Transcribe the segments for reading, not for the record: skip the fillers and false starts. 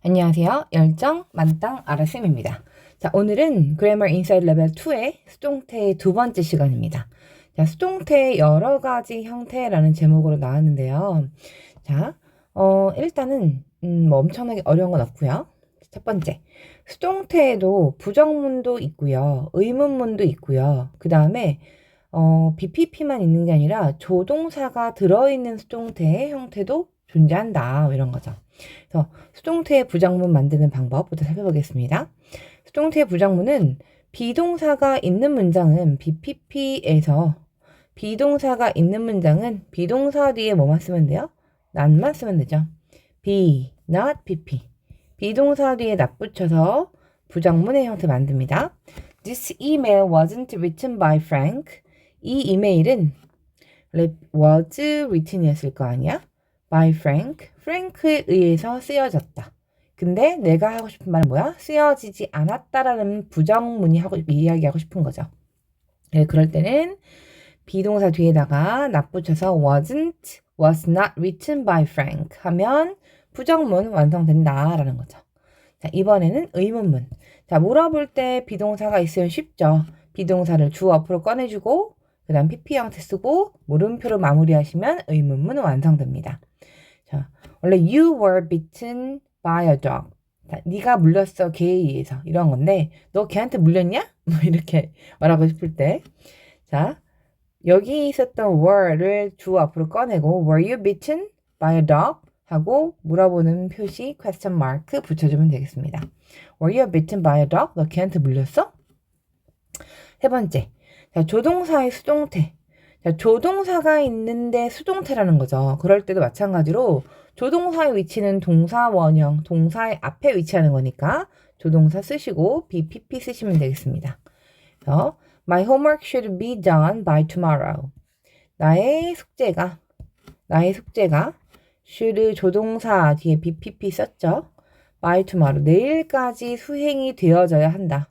안녕하세요. 열정 만땅 아라쌤입니다. 자, 오늘은 Grammar Inside Level 2의 수동태의 두 번째 시간입니다. 자, 수동태의 여러 가지 형태라는 제목으로 나왔는데요. 자, 일단은 뭐 엄청나게 어려운 건 없고요. 첫 번째, 수동태에도 부정문도 있고요. 의문문도 있고요. 그 다음에 BPP만 있는 게 아니라 조동사가 들어있는 수동태의 형태도 존재한다. 이런 거죠. 그래서 수동태의 부정문 만드는 방법부터 살펴보겠습니다. 수동태의 부정문은 비동사가 있는 문장은 BPP에서 비동사가 있는 문장은 비동사 뒤에 뭐만 쓰면 돼요? not만 쓰면 되죠. be, not PP. 비동사 뒤에 not 붙여서 부정문의 형태 만듭니다. This email wasn't written by Frank. 이 이메일은 was written이었을 거 아니야? by Frank. 프랭크에 의해서 쓰여졌다. 근데 내가 하고 싶은 말은 뭐야? 쓰여지지 않았다라는 부정문이 이야기하고 싶은 거죠. 네, 그럴 때는 비동사 뒤에다가 not 붙여서 wasn't, was not written by Frank 하면 부정문 완성된다라는 거죠. 자, 이번에는 의문문. 자, 물어볼 때 비동사가 있으면 쉽죠. 비동사를 주어 앞으로 꺼내주고 그 다음 PP 형태 쓰고 물음표로 마무리하시면 의문문 완성됩니다. 자, 원래 you were bitten by a dog. 자, 네가 물렸어 개에 의해서 이런 건데 너 걔한테 물렸냐? 뭐 이렇게 말하고 싶을 때 자, 여기 있었던 were를 주어 앞으로 꺼내고 were you bitten by a dog? 하고 물어보는 표시 question mark 붙여주면 되겠습니다. Were you bitten by a dog? 너 걔한테 물렸어? 세 번째, 자, 조동사의 수동태. 자, 조동사가 있는데 수동태라는 거죠. 그럴 때도 마찬가지로 조동사의 위치는 동사 원형, 동사의 앞에 위치하는 거니까 조동사 쓰시고 BPP 쓰시면 되겠습니다. 그래서 My homework should be done by tomorrow. 나의 숙제가 should 조동사 뒤에 BPP 썼죠. by tomorrow. 내일까지 수행이 되어져야 한다.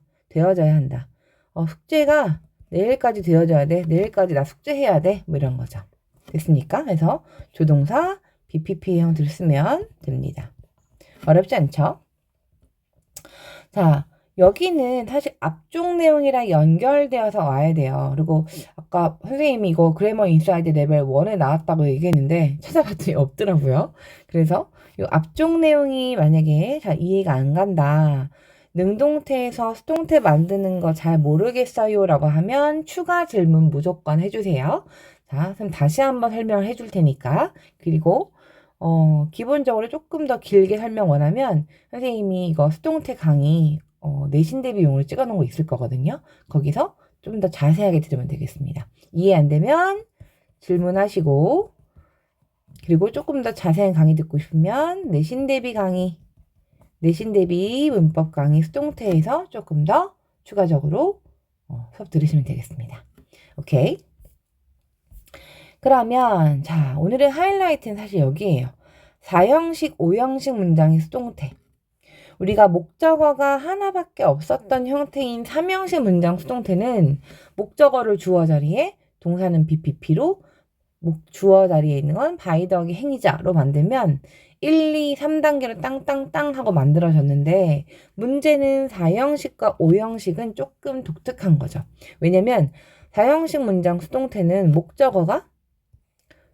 숙제가 내일까지 되어져야 돼. 내일까지 나 숙제해야 돼. 뭐 이런 거죠. 됐습니까? 그래서 조동사 BPP 형태를 쓰면 됩니다. 어렵지 않죠? 자, 여기는 사실 앞쪽 내용이랑 연결되어서 와야 돼요. 그리고 아까 선생님이 이거 그래머 인사이드 레벨 1에 나왔다고 얘기했는데 찾아봤더니 없더라고요. 그래서 이 앞쪽 내용이 만약에 잘 이해가 안 간다. 능동태에서 수동태 만드는 거 잘 모르겠어요 라고 하면 추가 질문 무조건 해주세요. 자, 그럼 다시 한번 설명을 해줄 테니까. 그리고 기본적으로 조금 더 길게 설명 원하면 선생님이 이거 수동태 강의 내신 대비용으로 찍어 놓은 거 있을 거거든요. 거기서 좀 더 자세하게 들으면 되겠습니다. 이해 안 되면 질문하시고 그리고 조금 더 자세한 강의 듣고 싶으면 내신 대비 문법 강의 수동태에서 조금 더 추가적으로 수업 들으시면 되겠습니다. 오케이. 그러면 자, 오늘의 하이라이트는 사실 여기에요. 4형식, 5형식 문장의 수동태. 우리가 목적어가 하나밖에 없었던 형태인 3형식 문장 수동태는 목적어를 주어 자리에 동사는 BPP로 주어 자리에 있는 건 by 더하기 행위자로 만들면 1, 2, 3단계로 땅땅땅 하고 만들어졌는데 문제는 4형식과 5형식은 조금 독특한 거죠. 왜냐면 4형식 문장 수동태는 목적어가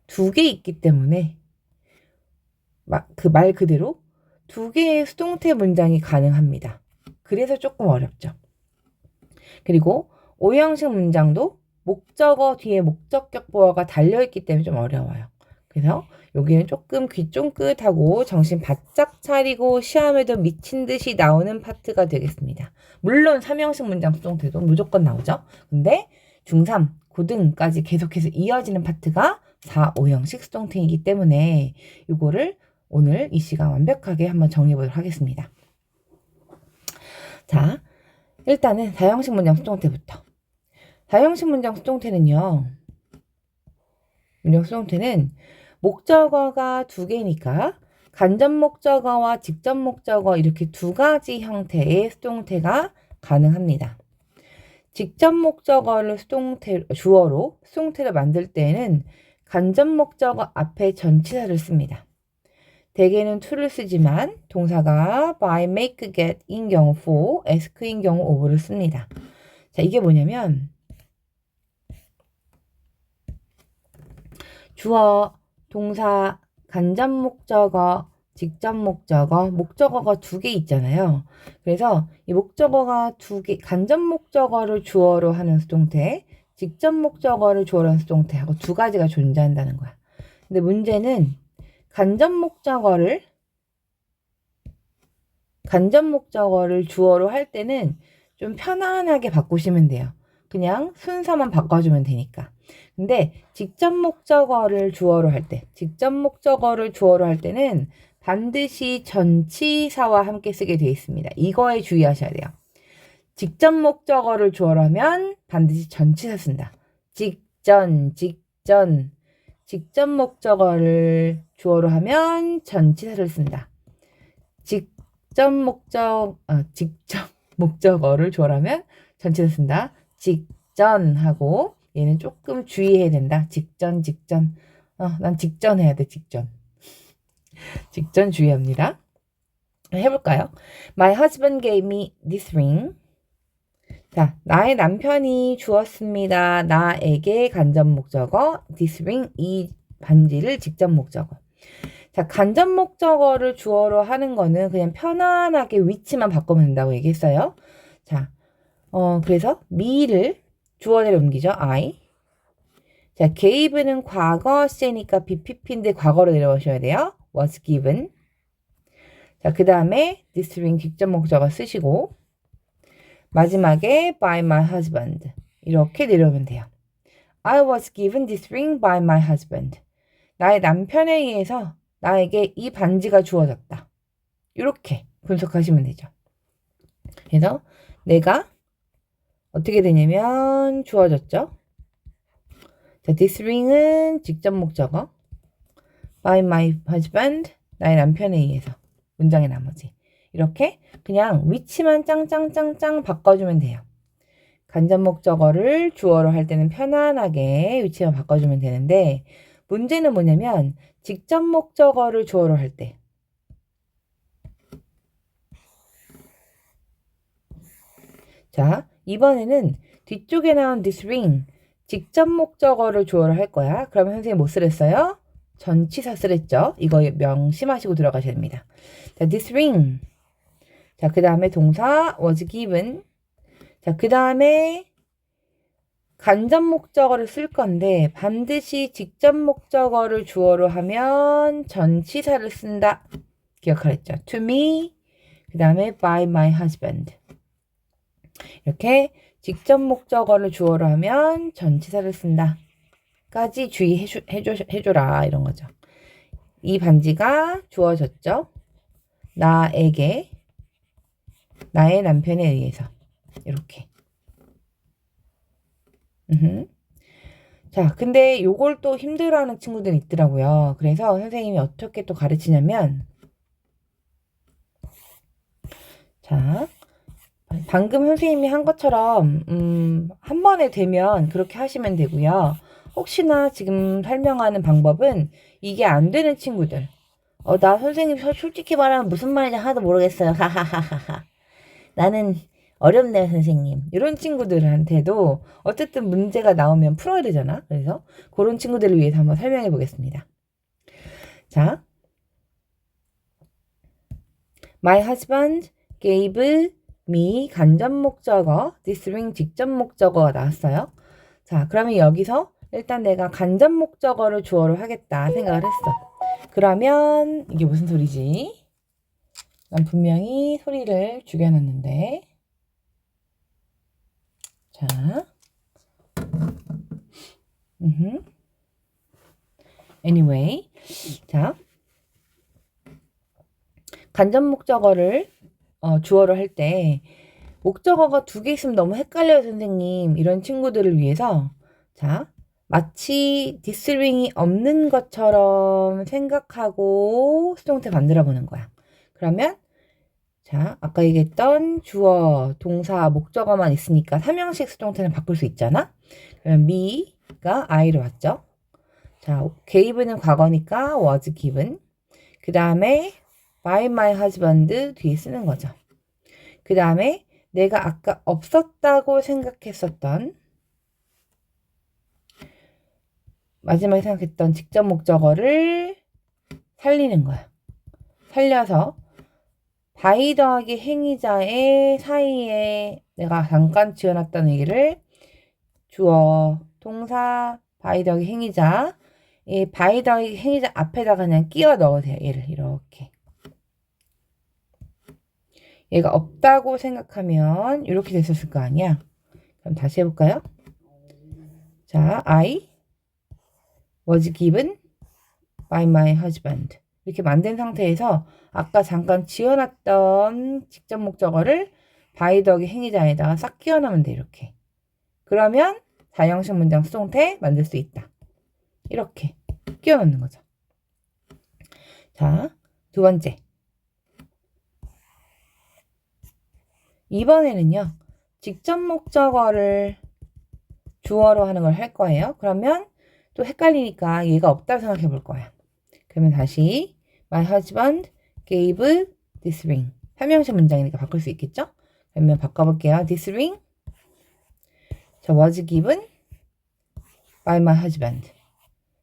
2개 있기 때문에 그 말 그대로 2개의 수동태 문장이 가능합니다. 그래서 조금 어렵죠. 그리고 5형식 문장도 목적어 뒤에 목적격 보어가 달려있기 때문에 좀 어려워요. 그래서 여기는 조금 귀 쫑긋하고 정신 바짝 차리고 시험에도 미친 듯이 나오는 파트가 되겠습니다. 물론 3형식 문장 수동태도 무조건 나오죠. 근데 중3, 고등까지 계속해서 이어지는 파트가 4, 5형식 수동태이기 때문에 이거를 오늘 이 시간 완벽하게 한번 정리해 보도록 하겠습니다. 자, 일단은 4형식 문장 수동태부터. 4형식 문장 수동태는 목적어가 2개니까 간접 목적어와 직접 목적어 이렇게 2가지 형태의 수동태가 가능합니다. 직접 목적어를 주어로 수동태를 만들 때에는 간접 목적어 앞에 전치사를 씁니다. 대개는 to를 쓰지만 동사가 by, make, get인 경우 for, ask인 경우 of를 씁니다. 자, 이게 뭐냐면 주어, 동사, 간접 목적어, 직접 목적어, 목적어가 두 개 있잖아요. 그래서 이 목적어가 두 개, 간접 목적어를 주어로 하는 수동태, 직접 목적어를 주어로 하는 수동태하고 두 가지가 존재한다는 거야. 근데 문제는 간접 목적어를 주어로 할 때는 좀 편안하게 바꾸시면 돼요. 그냥 순서만 바꿔주면 되니까. 근데 직접 목적어를 주어로 할 때는 반드시 전치사와 함께 쓰게 되어 있습니다. 이거에 주의하셔야 돼요. 직접 목적어를 주어로 하면 반드시 전치사 쓴다. 직전. 직접 목적어를 주어로 하면 전치사를 쓴다. 직접 목적어를 주어로 하면 전치사 쓴다. 직전하고 얘는 조금 주의해야 된다. 직전. 난 직전 해야 돼. 직전 주의합니다. 해볼까요? My husband gave me this ring. 자, 나의 남편이 주었습니다. 나에게 간접 목적어, this ring, 이 반지를 직접 목적어. 자, 간접 목적어를 주어로 하는 거는 그냥 편안하게 위치만 바꾸면 된다고 얘기했어요. 자, 그래서 me를 주어대로 옮기죠. I. 자, gave는 과거 시제니까 BPP인데 과거로 내려오셔야 돼요. was given. 자, 그 다음에 this ring 직접 목적어 쓰시고 마지막에 by my husband 이렇게 내려오면 돼요. I was given this ring by my husband. 나의 남편에 의해서 나에게 이 반지가 주어졌다. 이렇게 분석하시면 되죠. 그래서 내가 어떻게 되냐면 주어졌죠. 자, this ring은 직접 목적어 by my husband 나의 남편에 의해서 문장의 나머지 이렇게 그냥 위치만 짱짱짱짱 바꿔주면 돼요. 간접 목적어를 주어로 할 때는 편안하게 위치만 바꿔주면 되는데 문제는 뭐냐면 직접 목적어를 주어로 할 때 자, 이번에는 뒤쪽에 나온 this ring 직접 목적어를 주어로 할 거야. 그러면 선생님 뭐 쓰랬어요? 전치사 쓰랬죠? 이거 명심하시고 들어가셔야 됩니다. 자, this ring. 자, 그 다음에 동사 was given. 자, 그 다음에 간접 목적어를 쓸 건데 반드시 직접 목적어를 주어로 하면 전치사를 쓴다. 기억하랬죠? To me. 그 다음에 by my husband. 이렇게 직접 목적어를 주어로 하면 전치사를 쓴다. 까지 주의해줘라 이런 거죠. 이 반지가 주어졌죠. 나에게 나의 남편에 의해서 이렇게. 자, 근데 요걸 또 힘들어하는 친구들이 있더라고요. 그래서 선생님이 어떻게 또 가르치냐면 자, 방금 선생님이 한 것처럼 한 번에 되면 그렇게 하시면 되고요. 혹시나 지금 설명하는 방법은 이게 안 되는 친구들 나 선생님 솔직히 말하면 무슨 말인지 하나도 모르겠어요. 하하하하하. 나는 어렵네요, 선생님. 이런 친구들한테도 어쨌든 문제가 나오면 풀어야 되잖아. 그래서 그런 친구들을 위해서 한번 설명해 보겠습니다. 자, My husband gave me 간접 목적어, this ring 직접 목적어가 나왔어요. 자, 그러면 여기서 일단 내가 간접 목적어를 주어로 하겠다 생각을 했어. 그러면 이게 무슨 소리지? 난 분명히 소리를 죽여놨는데 자 anyway 자 간접 목적어를 주어로 할 때 목적어가 두 개 있으면 너무 헷갈려요 선생님 이런 친구들을 위해서 자 마치 this ring이 없는 것처럼 생각하고 수동태 만들어 보는 거야. 그러면 자 아까 얘기했던 주어, 동사, 목적어만 있으니까 3형식 수동태는 바꿀 수 있잖아. 그러면 me가 I로 왔죠. 자 gave는 과거니까 was given. 그 다음에 by my husband 뒤에 쓰는 거죠. 그 다음에 내가 아까 없었다고 생각했었던 마지막에 생각했던 직접 목적어를 살리는 거야. 살려서 by 더하기 행위자의 사이에 내가 잠깐 지어놨던 얘기를 주어, 동사, by 더하기 행위자 이 by 더하기 행위자 앞에다가 그냥 끼워 넣어도 돼요. 얘를 이렇게. 얘가 없다고 생각하면 이렇게 됐었을 거 아니야. 그럼 다시 해볼까요? 자, I was given by my husband. 이렇게 만든 상태에서 아까 잠깐 지어놨던 직접 목적어를 by 더하기 행위자에다가 싹 끼워 넣으면 돼. 이렇게. 그러면 4형식 문장 수동태 만들 수 있다. 이렇게 끼워 넣는 거죠. 자, 두 번째. 이번에는요. 직접 목적어를 주어로 하는 걸 할 거예요. 그러면 또 헷갈리니까 얘가 없다고 생각해 볼 거야. 그러면 다시 My husband gave this ring. 3형식 문장이니까 바꿀 수 있겠죠? 그러면 바꿔볼게요. This ring was given by my husband.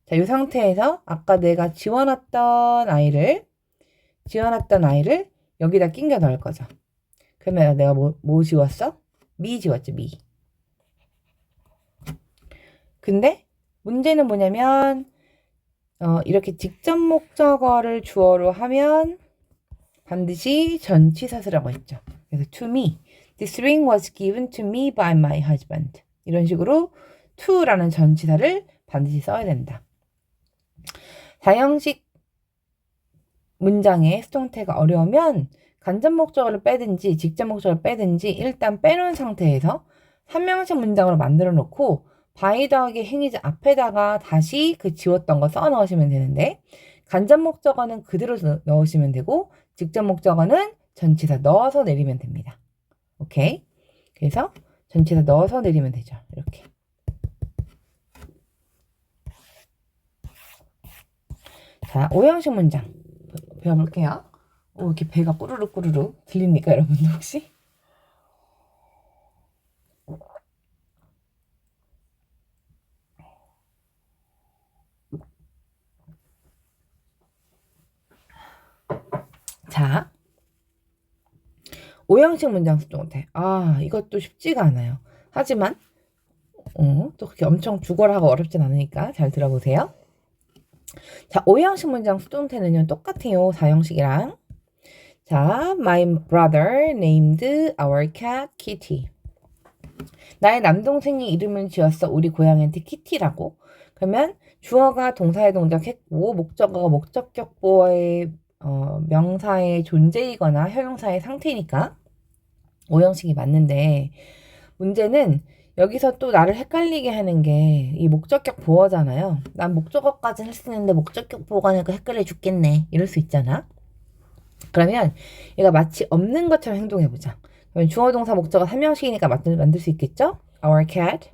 자, 이 상태에서 아까 내가 지워놨던 아이를 여기다 끼겨 넣을 거죠. 그러면 내가 뭐 지웠어? me 지웠죠, me. 근데 문제는 뭐냐면 이렇게 직접 목적어를 주어로 하면 반드시 전치사스라고 했죠. 그래서 to me. This ring was given to me by my husband. 이런 식으로 to라는 전치사를 반드시 써야 된다. 4형식 문장의 수동태가 어려우면 간접 목적어를 빼든지 직접 목적어를 빼든지 일단 빼놓은 상태에서 3형식 문장으로 만들어 놓고 by 더하기 행위자 앞에다가 다시 그 지웠던 거 써 넣으시면 되는데 간접 목적어는 그대로 넣으시면 되고 직접 목적어는 전치사 넣어서 내리면 됩니다. 오케이? 그래서 전치사 넣어서 내리면 되죠. 이렇게. 자, 5형식 문장 배워볼게요. 이렇게 배가 꾸르륵 꾸르륵 들립니까, 여러분들 혹시? 자, 5형식 문장 수동태. 이것도 쉽지가 않아요. 하지만 또 그렇게 엄청 죽어라고 어렵진 않으니까 잘 들어보세요. 자, 5형식 문장 수동태는요, 똑같아요. 4형식이랑. 자, my brother named our cat Kitty. 나의 남동생이 이름을 지었어. 우리 고양이한테 키티라고. 그러면 주어가 동사의 동작했고 목적어가 목적격 보어의 명사의 존재이거나 형용사의 상태니까 5형식이 맞는데 문제는 여기서 또 나를 헷갈리게 하는 게 이 목적격 보어잖아요. 난 목적어까지는 했었는데 목적격 보어가 니까 헷갈려 죽겠네. 이럴 수 있잖아. 그러면 얘가 마치 없는 것처럼 행동해보자. 그러면 주어 동사 목적어 3형식이니까 만들 수 있겠죠? Our cat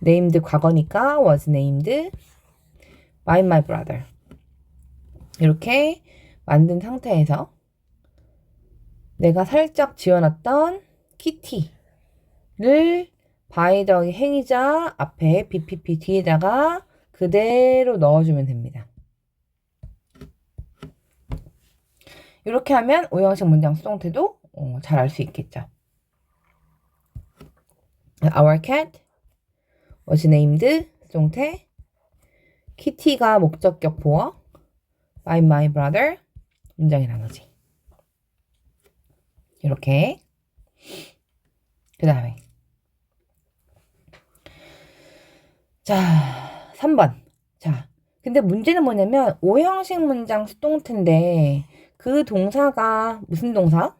named 과거니까 was named by my brother. 이렇게 만든 상태에서 내가 살짝 지어놨던 키티를 by 더하기 행위자 앞에 BPP 뒤에다가 그대로 넣어주면 됩니다. 이렇게 하면 5형식 문장 수동태도 잘 알 수 있겠죠. Our cat was named 수동태 키티가 목적격 보어 by my brother 문장의 나머지 이렇게 그 다음에 자 3번 자 근데 문제는 뭐냐면 5형식 문장 수동태인데 그 동사가 무슨 동사?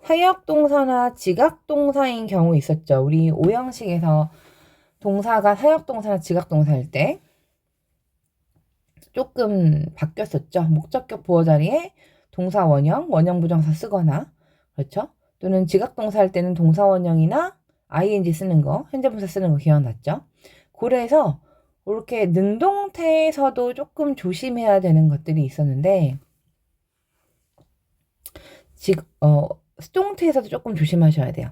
사역동사나 지각동사인 경우 있었죠. 우리 5형식에서 동사가 사역동사나 지각동사일 때 조금 바뀌었었죠. 목적격 보어 자리에 동사 원형, 원형 부정사 쓰거나 그렇죠. 또는 지각동사 할 때는 동사 원형이나 ing 쓰는 거, 현재분사 쓰는 거 기억났죠. 그래서 이렇게 능동태에서도 조금 조심해야 되는 것들이 있었는데, 수동태에서도 조금 조심하셔야 돼요.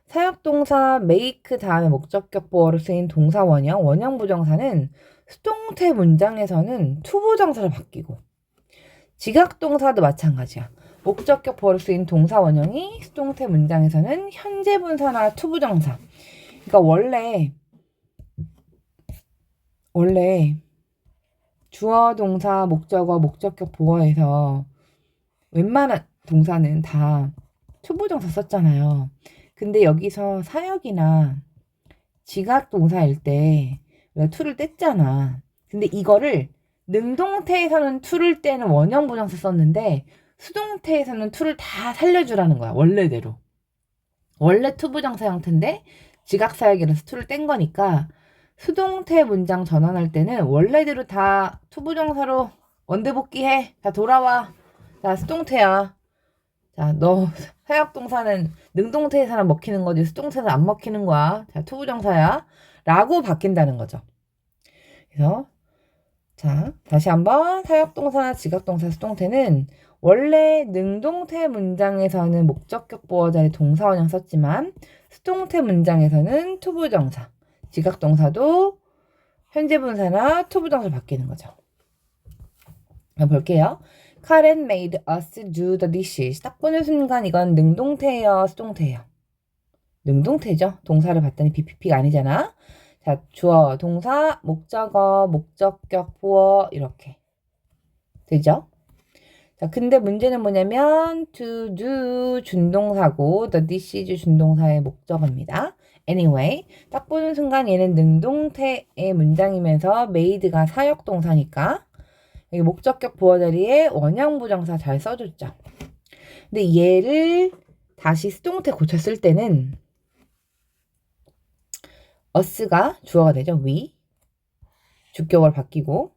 사역동사 make 다음에 목적격 보어로 쓰인 동사 원형, 원형 부정사는 수동태 문장에서는 to 부정사로 바뀌고, 지각동사도 마찬가지야. 목적격 보어로 쓰인 동사 원형이 수동태 문장에서는 현재 분사나 to 부정사. 그러니까 원래 주어, 동사, 목적어, 목적격 보어에서 웬만한 동사는 다 to 부정사 썼잖아요. 근데 여기서 사역이나 지각 동사일 때 우리가 to를 뗐잖아. 근데 이거를 능동태에서는 to를 떼는 원형 부정사 썼는데 수동태에서는 to를 다 살려주라는 거야. 원래대로. 원래 to 부정사 형태인데 지각 사역이라서 to를 뗀 거니까 수동태 문장 전환할 때는 원래대로 다 to 부정사로 원대복귀해. 다 돌아와. 자, 수동태야. 자, 너 사역동사는 능동태에서는 먹히는 거지 수동태에서 안 먹히는 거야. 자, to 부정사야. 라고 바뀐다는 거죠. 그래서 자, 다시 한번 사역동사나 지각동사 수동태는 원래 능동태 문장에서는 목적격 보어 자리 동사 원형 썼지만 수동태 문장에서는 to 부정사, 지각동사도 현재 분사나 to 부정사로 바뀌는 거죠. 한번 볼게요. Karen made us do the dishes. 딱 보는 순간 이건 능동태예요, 수동태예요? 능동태죠. 동사를 봤더니 BPP가 아니잖아. 자, 주어, 동사, 목적어, 목적격, 보어 이렇게 되죠. 자, 근데 문제는 뭐냐면 to do 준동사고 the dishes 준동사의 목적어입니다. Anyway, 딱 보는 순간 얘는 능동태의 문장이면서 made가 사역동사니까 여기 목적격 보어 자리에 원형 부정사 잘 써줬죠. 근데 얘를 다시 수동태 고쳤을 때는 us가 주어가 되죠. we. 주격으로 바뀌고.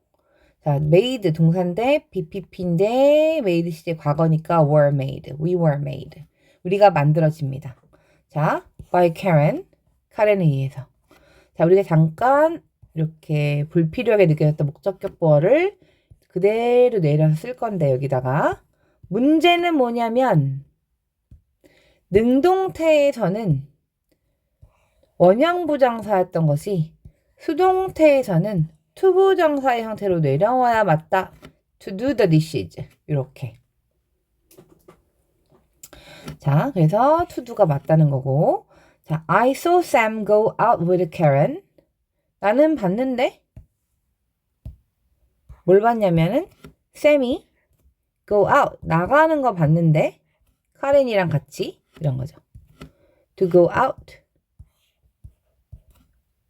자, made 동사인데 BPP인데 made 시제 과거니까 were made. We were made. 우리가 만들어집니다. 자, by Karen. 카렌에 의해서. 자, 우리가 잠깐 이렇게 불필요하게 느껴졌던 목적격 보어를 그대로 내려서 쓸 건데 여기다가 문제는 뭐냐면 능동태에서는 원형 부정사였던 것이 수동태에서는 to 부정사의 형태로 내려와야 맞다. to do the dishes. 이렇게. 자, 그래서 to do가 맞다는 거고. 자, I saw Sam go out with Karen. 나는 봤는데 뭘 봤냐면은 샘이 go out 나가는 거 봤는데 카렌이랑 같이 이런 거죠. To go out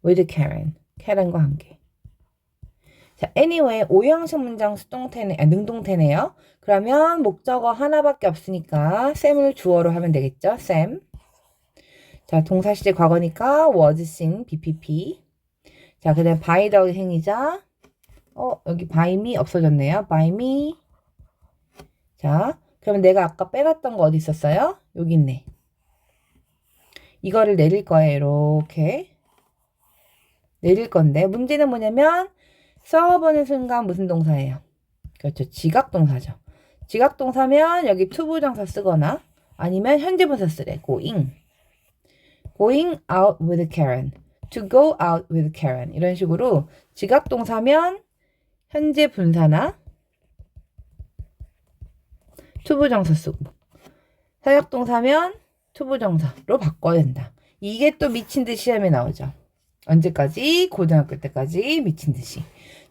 with Karen. Karen과 함께. 자, anyway, 오형식 문장 수동태네, 능동태네요. 그러면 목적어 하나밖에 없으니까 샘을 주어로 하면 되겠죠. Sam. 자, 동사 시제 과거니까 was seen, BPP. 자, 그 다음 by the 행위자. 여기 by me 없어졌네요. by me. 자, 그러면 내가 아까 빼놨던 거 어디 있었어요? 여기 있네. 이거를 내릴 거예요. 이렇게. 내릴 건데 문제는 뭐냐면 써보는 순간 무슨 동사예요? 그렇죠. 지각동사죠. 지각동사면 여기 to 부정사 쓰거나 아니면 현재 분사 쓰래. going. going out with Karen. to go out with Karen. 이런 식으로 지각동사면 현재 분사나 to 부정사 쓰고 사역동사면 to 부정사로 바꿔야 된다. 이게 또 미친 듯이 시험에 나오죠. 언제까지? 고등학교 때까지 미친 듯이.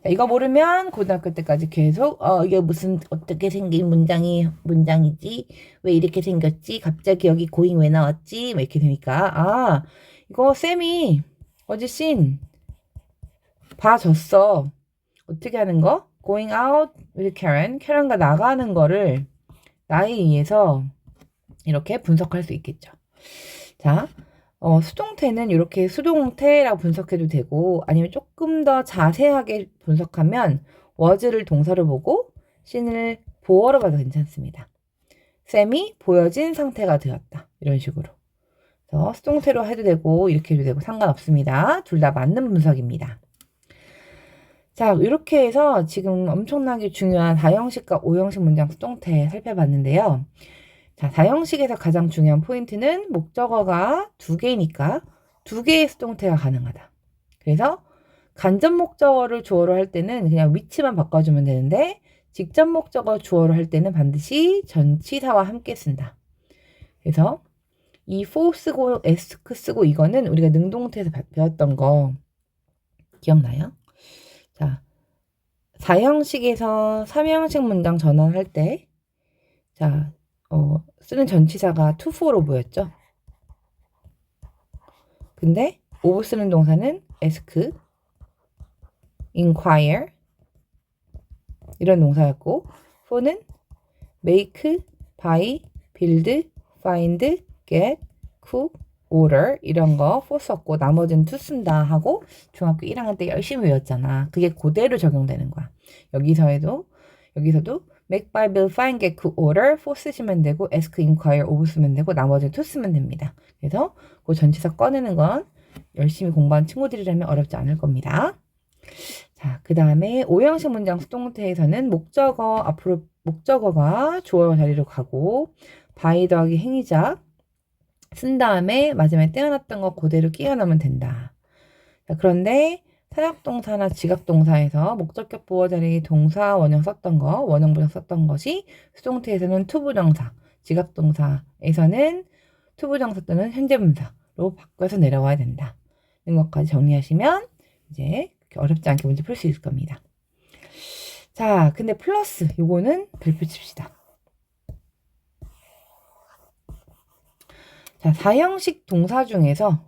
자, 이거 모르면 고등학교 때까지 계속 이게 무슨 어떻게 생긴 문장이지? 왜 이렇게 생겼지? 갑자기 여기 고잉 왜 나왔지? 뭐 이렇게 되니까 이거 쌤이 어제 씬 봐줬어. 어떻게 하는 거? Going out with Karen. Karen과 나가는 거를 나에 의해서 이렇게 분석할 수 있겠죠. 자, 수동태는 이렇게 수동태라고 분석해도 되고 아니면 조금 더 자세하게 분석하면 was를 동사로 보고 sin을 보어로 봐도 괜찮습니다. 쌤이 보여진 상태가 되었다. 이런 식으로. 그래서 수동태로 해도 되고 이렇게 해도 되고 상관없습니다. 둘 다 맞는 분석입니다. 자, 이렇게 해서 지금 엄청나게 중요한 4형식과 5형식 문장 수동태 살펴봤는데요. 자, 4형식에서 가장 중요한 포인트는 목적어가 2개니까 2개의 수동태가 가능하다. 그래서 간접 목적어를 주어로 할 때는 그냥 위치만 바꿔주면 되는데 직접 목적어 주어로 할 때는 반드시 전치사와 함께 쓴다. 그래서 이 for 쓰고 ask 쓰고 이거는 우리가 능동태에서 배웠던 거 기억나요? 자, 4형식에서 3형식 문장 전환할 때 자, 쓰는 전치사가 to, for로 보였죠? 근데 of 쓰는 동사는 ask, inquire 이런 동사였고 for는 make, buy, build, find, get, cook, order 이런 거 for 썼고 나머지는 to 쓴다 하고 중학교 1학년 때 열심히 외웠잖아. 그게 그대로 적용되는 거야. 여기서도 make, buy, build, find, get, cook, order for 쓰시면 되고 ask, inquire, of 쓰면 되고 나머지는 to 쓰면 됩니다. 그래서 그 전치사 꺼내는 건 열심히 공부한 친구들이라면 어렵지 않을 겁니다. 자, 그 다음에 5형식 문장 수동태에서는 목적어가 주어 자리로 가고 by 더하기 행위자 쓴 다음에 마지막에 떼어놨던 거 그대로 끼워 넣으면 된다. 자, 그런데 사역동사나 지각동사에서 목적격 보어 자리 동사 원형 썼던 거, 원형 부정 썼던 것이 수동태에서는 투부정사, 지각동사에서는 투부정사 또는 현재분사로 바꿔서 내려와야 된다. 이런 것까지 정리하시면 이제 어렵지 않게 문제 풀 수 있을 겁니다. 자, 근데 플러스 요거는 별표 칩시다. 자, 4형식 동사 중에서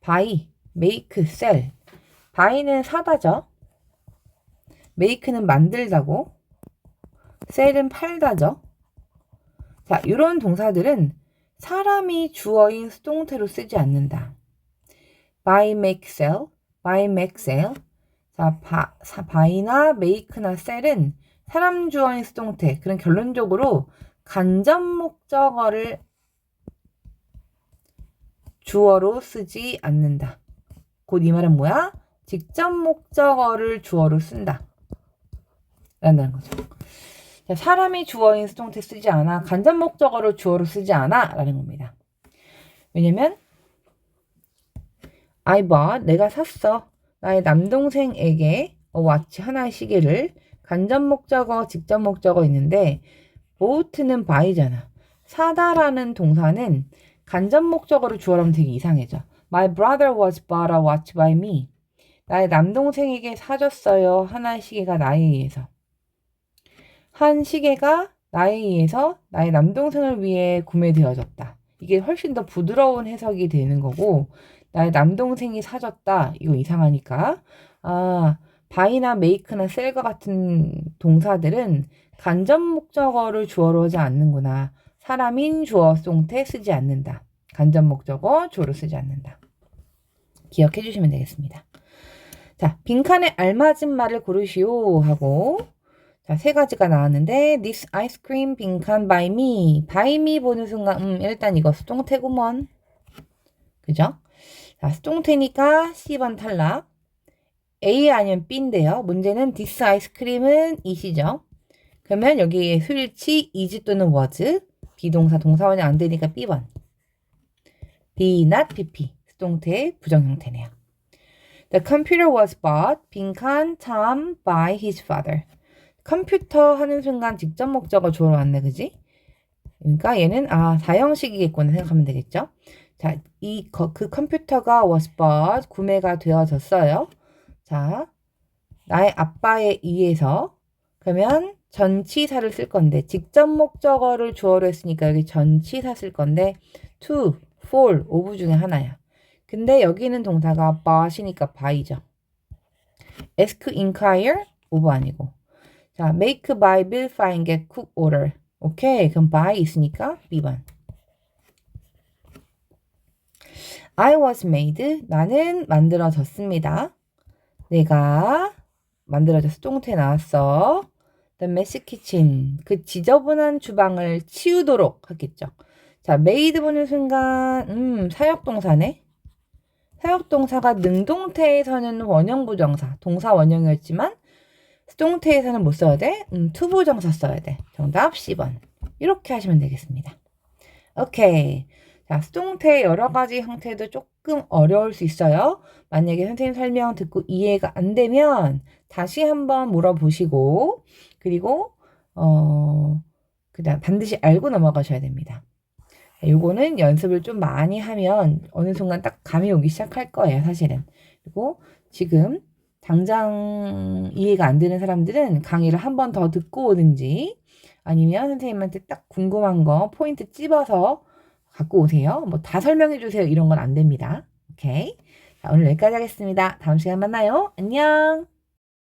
buy, make, sell. buy는 사다죠. make는 만들다고. sell은 팔다죠. 자, 이런 동사들은 사람이 주어인 수동태로 쓰지 않는다. buy, make, sell, buy, make, sell. 자, buy나 make나 sell은 사람 주어인 수동태. 그런 결론적으로 간접 목적어를 주어로 쓰지 않는다. 곧 이 말은 뭐야? 직접 목적어를 주어로 쓴다. 라는 거죠. 자, 사람이 주어인 수동태 쓰지 않아. 간접 목적어를 주어로 쓰지 않아. 라는 겁니다. 왜냐면 I bought, 내가 샀어. 나의 남동생에게 watch, 하나의 시계를. 간접 목적어, 직접 목적어 있는데 bought는 buy잖아. 사다라는 동사는 간접 목적어를 주어로 하면 되게 이상해져. My brother was bought a watch by me. 나의 남동생에게 사줬어요. 하나의 시계가 나에 의해서. 한 시계가 나에 의해서 나의 남동생을 위해 구매되어졌다. 이게 훨씬 더 부드러운 해석이 되는 거고 나의 남동생이 사줬다. 이거 이상하니까. buy나 make나 sell과 같은 동사들은 간접 목적어를 주어로 하지 않는구나. 사람인 주어 수동태 쓰지 않는다. 간접 목적어 주어로 쓰지 않는다. 기억해 주시면 되겠습니다. 자, 빈칸에 알맞은 말을 고르시오 하고 자, 3가지가 나왔는데 This ice cream 빈칸 by me. by me 보는 순간 일단 이거 수동태구먼. 그죠? 자, 수동태니까 C번 탈락. A 아니면 B인데요. 문제는 this 아이스크림은 is이죠. 그러면 여기 수일치 is 또는 was. 비동사 동사원이 안 되니까 B번. be not pp. 수동태의 부정 형태네요. The computer was bought 빈칸 Tom by his father. 컴퓨터 하는 순간 직접 목적어 주어로 왔네, 그지? 그러니까 얘는 4형식이겠구나 생각하면 되겠죠. 자, 그 컴퓨터가 was bought 구매가 되어졌어요. 자, 나의 아빠에 의해서 그러면 전치사를 쓸 건데 직접 목적어를 주어로 했으니까 여기 전치사 쓸 건데 to, for, of 중에 하나야. 근데 여기는 동사가 bought이니까 by죠. ask, inquire, of 아니고. 자, make, buy, build, find, get, cook, order. 오케이, 그럼 buy 있으니까 B번. I was made. 나는 만들어졌습니다. 내가 만들어져서 수동태 나왔어. The messy kitchen. 그 지저분한 주방을 치우도록 하겠죠. 자, made 보는 순간 사역동사네. 사역동사가 능동태에서는 원형부정사, 동사 원형이었지만 수동태에서는 뭐 써야 돼? 투부정사 써야 돼. 정답 C번. 이렇게 하시면 되겠습니다. 오케이. 자, 수동태의 여러 가지 형태도 조금 어려울 수 있어요. 만약에 선생님 설명 듣고 이해가 안 되면 다시 한번 물어보시고, 그리고, 그다음 반드시 알고 넘어가셔야 됩니다. 요거는 연습을 좀 많이 하면 어느 순간 딱 감이 오기 시작할 거예요, 사실은. 그리고 지금 당장 이해가 안 되는 사람들은 강의를 한 번 더 듣고 오든지 아니면 선생님한테 딱 궁금한 거 포인트 찝어서 갖고 오세요. 뭐 다 설명해 주세요. 이런 건 안 됩니다. 오케이. 자, 오늘 여기까지 하겠습니다. 다음 시간 만나요. 안녕.